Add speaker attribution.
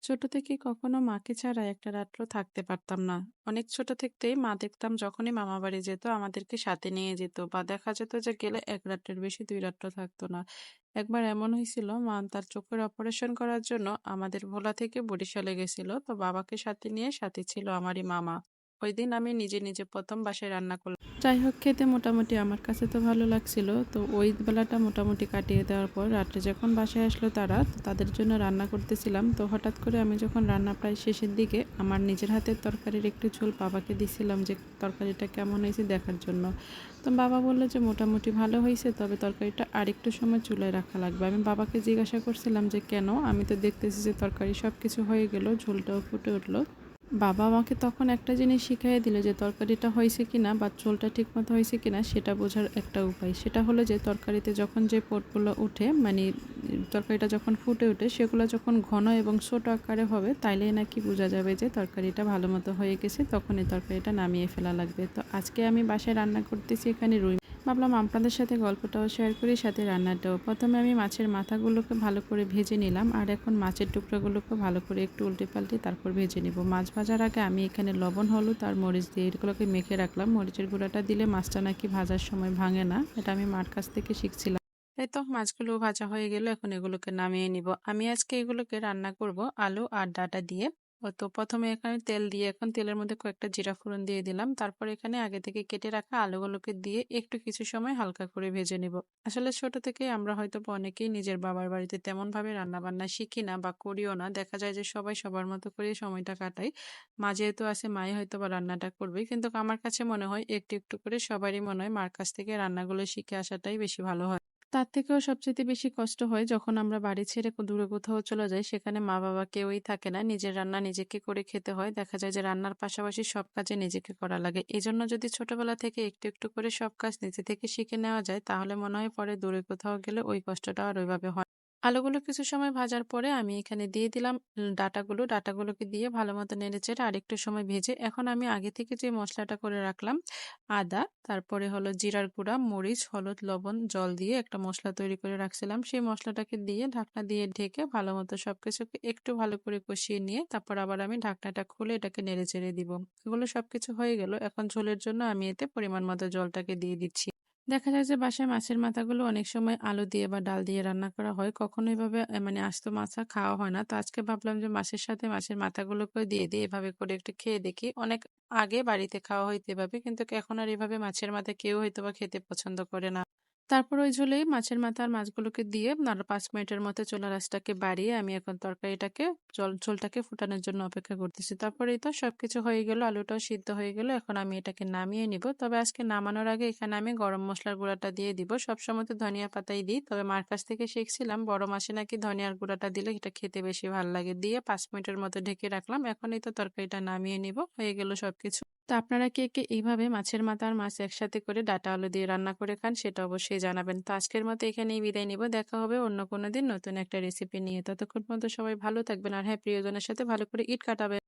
Speaker 1: ছোট থেকে কখনো মাকে ছাড়া একটা রাতও থাকতে পারতাম না। অনেক ছোট থাকতেই মা দেখতাম যখনই মামা বাড়ি যেত আমাদেরকে সাথে নিয়ে যেত বা দেখা যেত যে গেলে ১ রাতের বেশি ২ রাতও থাকতো না। একবার এমন হয়েছিল মা তার চোখের অপারেশন করার জন্য আমাদের ভোলা থেকে বরিশালে গেছিল। তো বাবাকে সাথে নিয়ে সাথে ছিল আমারই মামা। ওইদিন আমি নিজে ১ম বাসায় রান্না করলাম। যাই হোক খেতে মোটামুটি আমার কাছে তো ভালো লাগছিল। তো ওই বেলাটা মোটামুটি কাটিয়ে দেওয়ার পর রাত্রে যখন বাসায় আসলো তারা, তো তাদের জন্য রান্না করতেছিলাম। তো হঠাৎ করে আমি যখন রান্না প্রায় শেষের দিকে আমার নিজের হাতের তরকারির একটু ঝোল বাবাকে দিছিলাম যে তরকারিটা কেমন হয়েছে দেখার জন্য। তো বাবা বলল যে মোটামুটি ভালো হয়েছে, তবে তরকারিটা আরেকটু সময় চুলায় রাখা লাগবে। আমি বাবাকে জিজ্ঞাসা করছিলাম যে কেন? আমি তো দেখতেছি যে তরকারি সব কিছু হয়ে গেল, ঝোলটাও ফুটে উঠল। বাবা আমাকে তখন একটা জিনিস শিখাইয়া দিল যে তরকারিটা হয়েছে কিনা বা ঝোলটা ঠিকমতো হয়েছে কিনা সেটা বোঝার একটা উপায়। সেটা হলো যে তরকারিতে যখন যে পটগুলো উঠে মানে তরকারিটা যখন ফুটে ওঠে সেগুলো যখন ঘন এবং ছোট আকারে হবে তাইলেই নাকি বোঝা যাবে যে তরকারিটা ভালো মতো হয়ে গেছে, তখন এই তরকারিটা নামিয়ে ফেলা লাগবে। তো আজকে আমি বাসায় রান্না করতেছি এখানে রুই। ভাবলাম আপনাদের সাথে গল্পটাও শেয়ার করি, সাথে রান্নাটাও। প্রথমে আমি মাছের মাথাগুলোকে ভালো করে ভেজে নিলাম আর এখন মাছের টুকরাগুলোকে ভালো করে একটু উল্টে পাল্টে তারপর ভেজে নিব। মাছ ভাজার আগে আমি এখানে লবণ, হলুদ আর মরিচ দিয়ে এগুলোকে মেখে রাখলাম। মরিচের গুঁড়াটা দিলে মাছটা নাকি ভাজার সময় ভাঙে না। এটা আমি মার কাছ থেকে শিখছিলাম। এই তো মাছগুলো ভাজা হয়ে গেল, এখন এগুলোকে নামিয়ে নিব। আমি আজকে এগুলোকে রান্না করব আলু আর ডাঁটা দিয়ে। তো প্রথমে এখানে তেল দিয়ে এখন তেলের মধ্যে কয়েকটা জিরা ফোড়ন দিয়ে দিলাম। তারপর এখানে আগে থেকে কেটে রাখা আলুগুলোকে দিয়ে একটু কিছু সময় হালকা করে ভেজে নিব। আসলে ছোট থেকে আমরা হয়তো অনেকেই নিজের বাবার বাড়িতে তেমন ভাবে রান্না বান্না শিখি না বা করিও না। দেখা যায় যে সবাই সবার মতো করে সময়টা কাটায়। মা যেহেতু আছে মাই হয়তো বা রান্নাটা করবে, কিন্তু আমার কাছে মনে হয় একটু একটু করে সবারই মনে হয় মার কাছ থেকে রান্নাগুলো শিখে আসাটাই বেশি ভালো হয়। তার থেকেও সবচাইতে বেশি কষ্ট হয় যখন আমরা বাড়ি ছেড়ে দূরে কোথাও চলে যাই, সেখানে মা-বাবা কেউই থাকে না। নিজের রান্না নিজেকে করে খেতে হয়। দেখা যায় যে রান্নার পাশাপাশি সব কাজে নিজেকে করা লাগে। এজন্য যদি ছোটবেলা থেকে একটু একটু করে সব কাজ নিজে থেকে শিখে নেওয়া যায়, তাহলে মনে হয় পরে দূরে কোথাও গেলে ওই কষ্টটা আর ওইভাবে হয় না। আলুগুলো কিছু সময় ভাজার পরে আমি এখানে দিয়ে দিলাম ডাঁটাগুলো। ডাঁটাগুলোকে দিয়ে ভালো মতো নেড়েচেড়ে আরেকটু সময় ভেজে এখন আমি আগে থেকে যে মসলাটা করে রাখলাম, আদা, তারপরে হলো জিরার গুঁড়া, মরিচ, হলুদ, লবণ, জল দিয়ে একটা মসলা তৈরি করে রাখছিলাম। সেই মসলাটাকে দিয়ে ঢাকনা দিয়ে ঢেকে ভালো মতো সবকিছুকে একটু ভালো করে কষিয়ে নিয়ে তারপর আবার আমি ঢাকনাটা খুলে এটাকে নেড়েচেড়ে দিব। এগুলো সবকিছু হয়ে গেল। এখন ঝোলের জন্য আমি এতে পরিমাণ মতো জলটাকে দিয়ে দিচ্ছি। দেখা যায় যে বাসায় মাছের মাথাগুলো অনেক সময় আলু দিয়ে বা ডাল দিয়ে রান্না করা হয়। কখনো এভাবে মানে আস্ত মাছা খাওয়া হয় না। তো আজকে ভাবলাম যে মাছের সাথে মাছের মাথাগুলোকে দিয়ে দিই। এভাবে করে একটু খেয়ে দেখি। অনেক আগে বাড়িতে খাওয়া হইতো এভাবে। কিন্তু এখন আর এভাবে মাছের মাথা কেউ হয়তোবা খেতে পছন্দ করে না। তারপর ওই ঝোলেই মাছের মাথা আর মাছগুলোকে দিয়ে আরো ৫ মিনিটের মতো চুলার আঁচটাকে বাড়িয়ে আমি এখন তরকারিটাকে ঝোলটাকে ফুটানোর জন্য অপেক্ষা করতেছি। তারপর এই তো সবকিছু হয়ে গেল, আলুটাও সিদ্ধ হয়ে গেল। এখন আমি এটাকে নামিয়ে নিব। তবে আজকে নামানোর আগে এখানে আমি গরম মসলার গুঁড়াটা দিয়ে দিব। সবসময় তো ধনিয়া পাতাই দিই। তবে মার কাছ থেকে শিখছিলাম বড় মাছে নাকি ধনিয়ার গুঁড়াটা দিলে এটা খেতে বেশি ভাল লাগে। দিয়ে ৫ মিনিটের মতো ঢেকে রাখলাম। এখন এই তো তরকারিটা নামিয়ে নিব। হয়ে গেল সবকিছু। তো আপনারা কে কে এইভাবে মাছের মাথা আর মাছ একসাথে করে ডাঁটা আলু দিয়ে রান্না করে খান সেটা অবশ্যই জানাবেন। তো আজকের মতো এখানেই বিদায় নিব। দেখা হবে অন্য কোনো দিন নতুন একটা রেসিপি নিয়ে। ততক্ষণ পর্যন্ত সবাই ভালো থাকবেন আর হ্যাঁ, প্রিয়জনের সাথে ভালো করে ঈদ কাটাবেন।